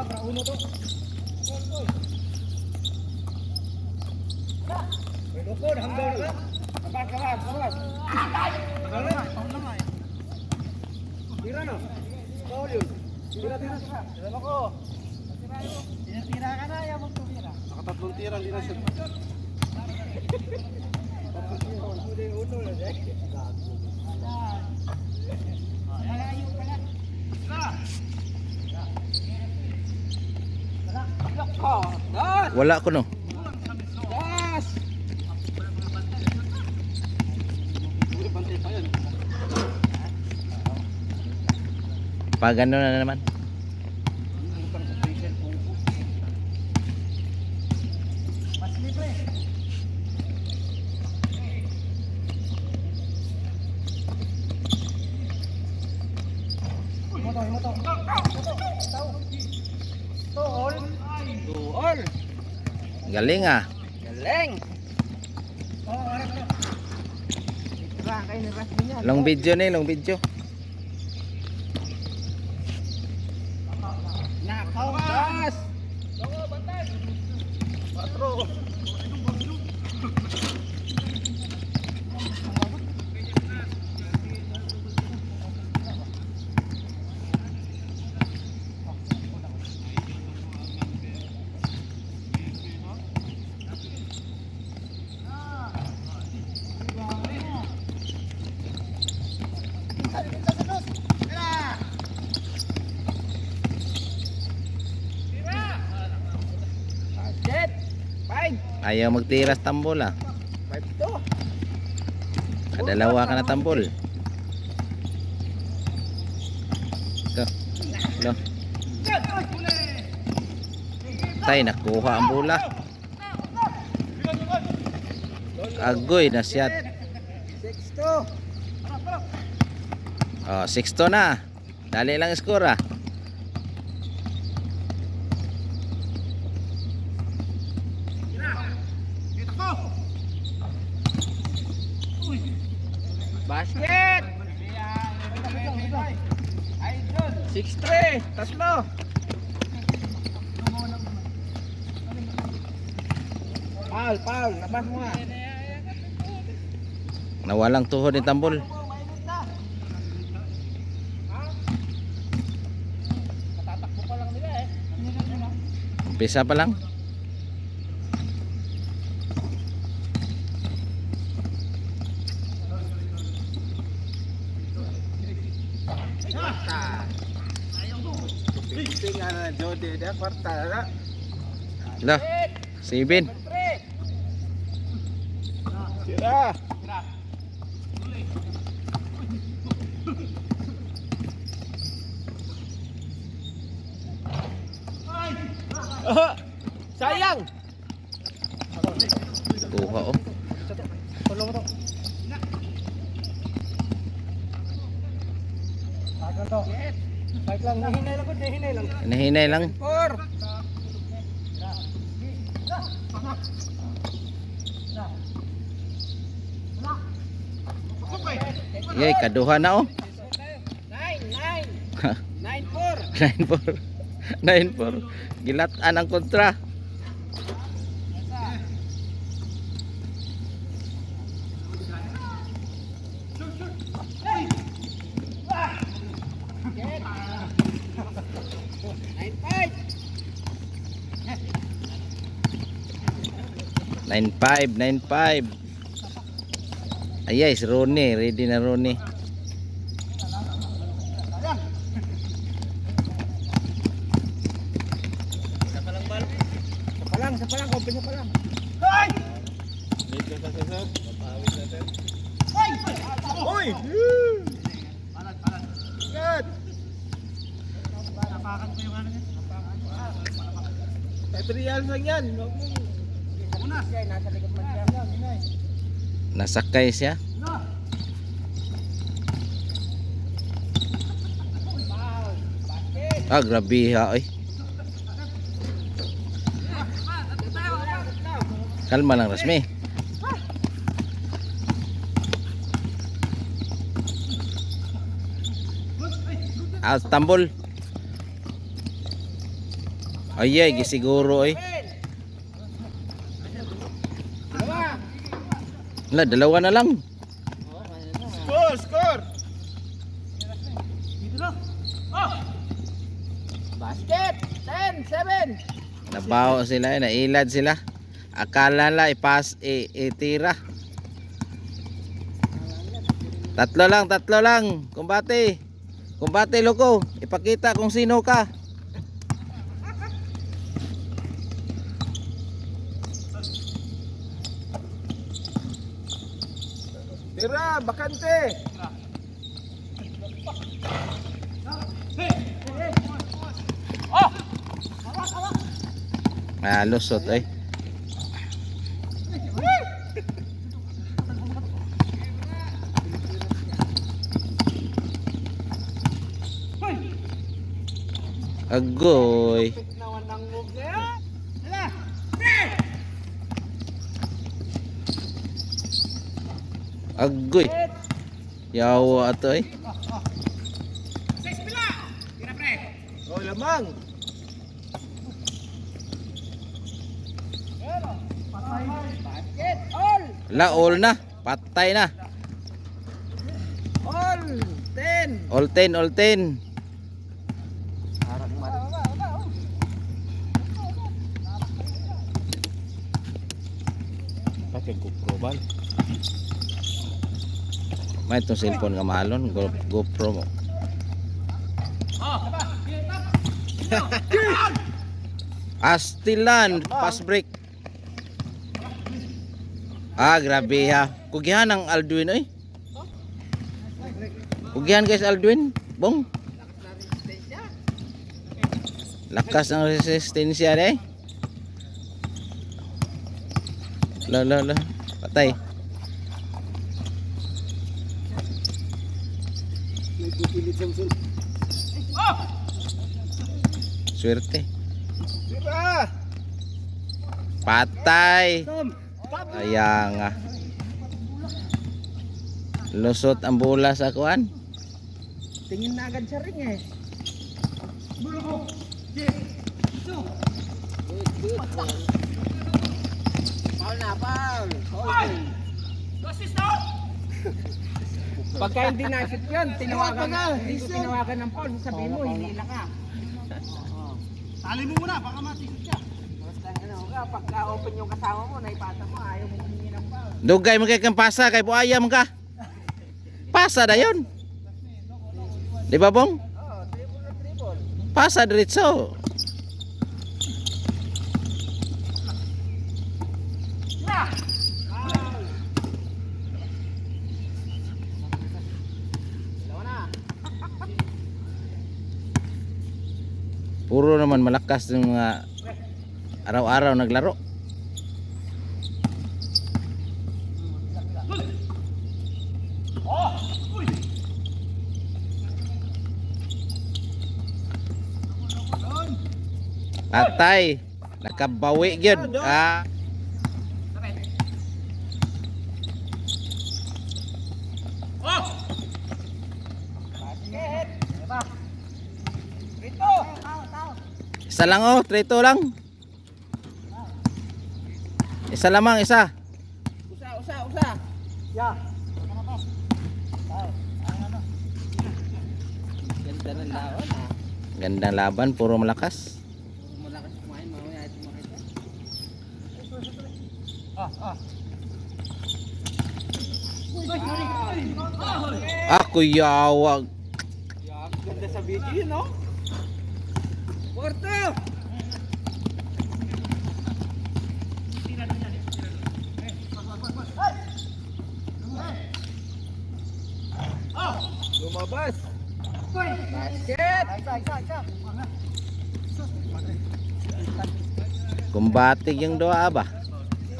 Uno to. Lukod, hanggang na. Kawas. Tira na. Bawal yun. Tira. Tira ko. Tira ka na, ayaw mong tumira. Nakatatlong tira, hindi na siya. Uno na siya. Malayo ka na. Wala ko no. Pag ano na naman. Galing ah. Galing. Long video ni, long video. Nakawas. Bantay. 4. Ayaw magtiras tambol ah. 5-2. Kadalawa ka na tambol. Ito. Ito. Tay, nakuha ang bola. Agoy na siya. 6-2. Oh, 6-2 na. Dali lang score ah. Basket. 6-3. Tatlo. Paul. Labas mo nga. Nawalang tuhod ni tambol. Katatakbo pa lang nila eh. Umpisa pa lang. Tingnan na Jody dia kwarta na. Lah, 7. Tira. Sayang. Kuha oh. Tulong to. Akan to. Baik lang, nahinay lang. Hinahinay lang. 4. Yay, kaduha na oh. 9-4. 9-4. Gilat-an ang kontra. Nine five. Ayay, si Ronnie. Ready na Ronnie. Sa palang, open sa palang. Hoy! Good! Napakan ko yung ano niya. Reals lang yan. Unas. Nasa likod man siya. Nasakay siya. Ah, grabe ha oy. Kalma lang Rasmi. Tambol. Ayay, gisiguro oy. Wala, dalawa na lang. Score, score. Basket! 10, 7. Nabaho sila, nailad sila. Akala la itira. Tatlo lang. Kumbate. Kumbate loko. Ipakita kung sino ka. Tira, bakante. Ah, lusot eh. Agoy. Nawan ng move niya. Agoy. Yawa ato eh. Oh, lamang. Basket! All! La, all na. Patay na. All! 10. All 10, all 10. Pakai GoPro bal. May itong cellphone ka mahalon. GoPro mo. Astilan. Pass break. Ah, grabe ha. Kugihan ang Aldwin eh. Kugihan guys Aldwin. Bong. Lakas ng resistensya eh. La. Patay. Nagpupilit Samson. Swerte. Tira. Patay. Tom. Ayan nga. Lusot ang bola sa kuan. Tingin na agad sa ring eh. Foul na, foul. Pagka hindi na-shoot yun, hindi ko tinawagan ng foul, sabihin mo, hinila ka. Tali mo muna, baka matikot ka. Basta pagka open yung kasama mo, naipasa mo, ayaw mo humingi ng foul. Dugay mo kay kang pasa kay buayam ka. Pasa na yun. Di ba bong? Oo, triple. Pasa diretso. Dalawa na. Puro naman malakas ng mga araw-araw naglaro. Atay, nakabawi gyud. Ah. Basket. Diba? Rito. Isa lang oh, 3-2 lang. Isa lamang, isa. Usa. Ya. Ganda ng lawan ah. Gandang laban, puro malakas. Malakas kumain, mamaya ito makita. Ako yawag. Ganda sa video no? Porto! Lumabas. Basket! Kumbatig yung doa ba?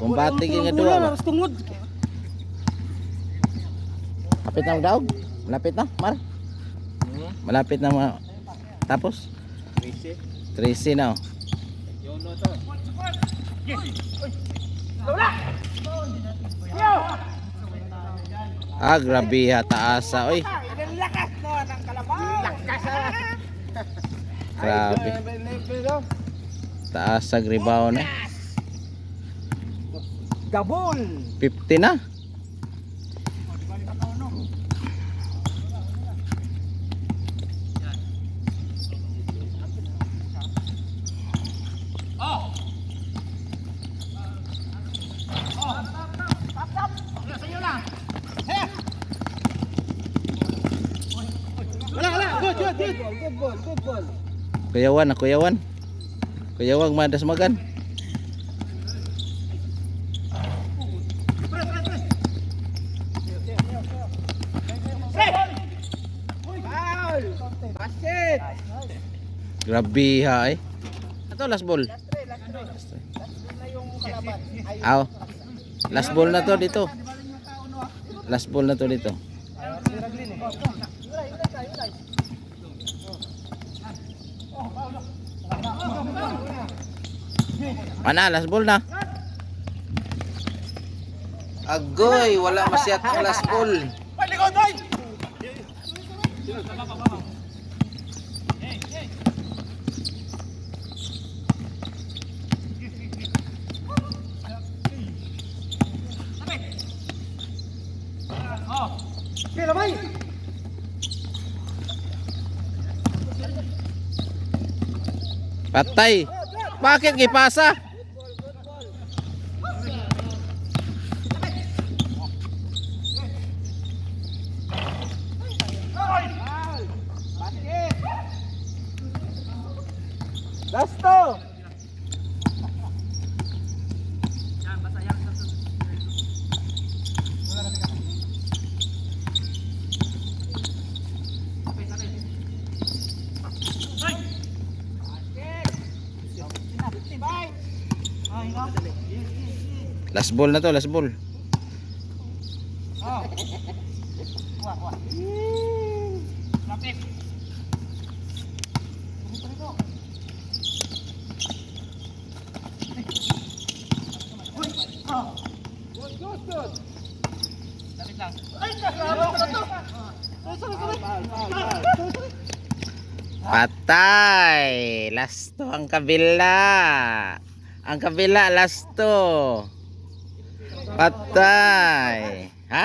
Kumbatig yung doa ba? Tungod. Malapit na daog. Malapit na, Mar. Malapit na tapos. 13 na oh. Yono to. Ah, grabe ha, taasa. Oy, Ang lakas no ng kalabaw. Lakas ah. grabe. Taas sa rebound na. Gabol! 50 na. Good ball. Kuyawan, kuyawan. Kuyawang madas magan. Foul! Basket! Grabe ha eh. Ito last ball. Last three na yung kalaban. Aw. Last ball na to dito. Last ball na to dito. Mana last ball na. Agoy, wala masyat ang last ball. Patay. Bakit gipasa? Basket! Lasto! Last ball na to, last ball. Patay. Lasto ang kabila. Ang kabila lasto. Patay. Ha?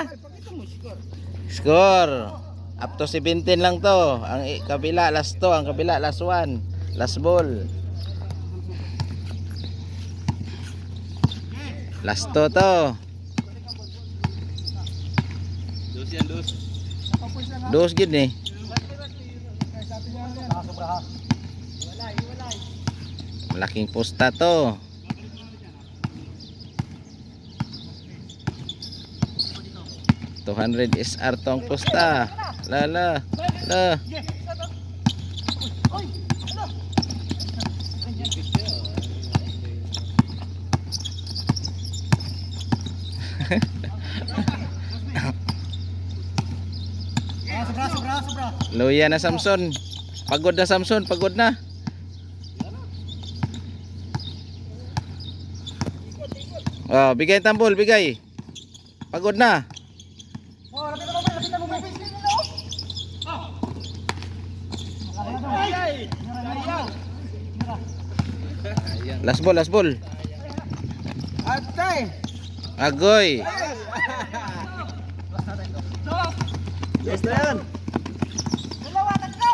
Score. Up to 17 lang to. Ang kabila lasto, ang kabila last one. Last ball. Lasto to. Dos gid ni. Malaking posta to. $200 SR tong posta. La. Luya na Samson. Pagod na Samson, pagod na. Oh, bigay tambol, bigay. Pagod na. Last ball, last ball. Atay! Agoy. Yes na yan. Dalawa, tatlo!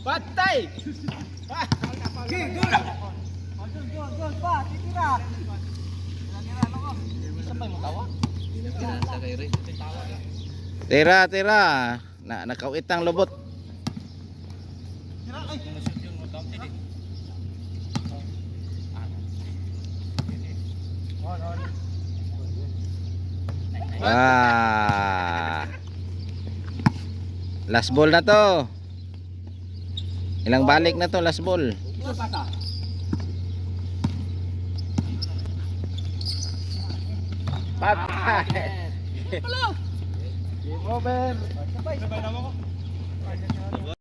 Patay! Gol pa, titira. Tira. Nakauit ang lobot. Last ball na to. Ilang balik na to, last ball. Patay. Game over.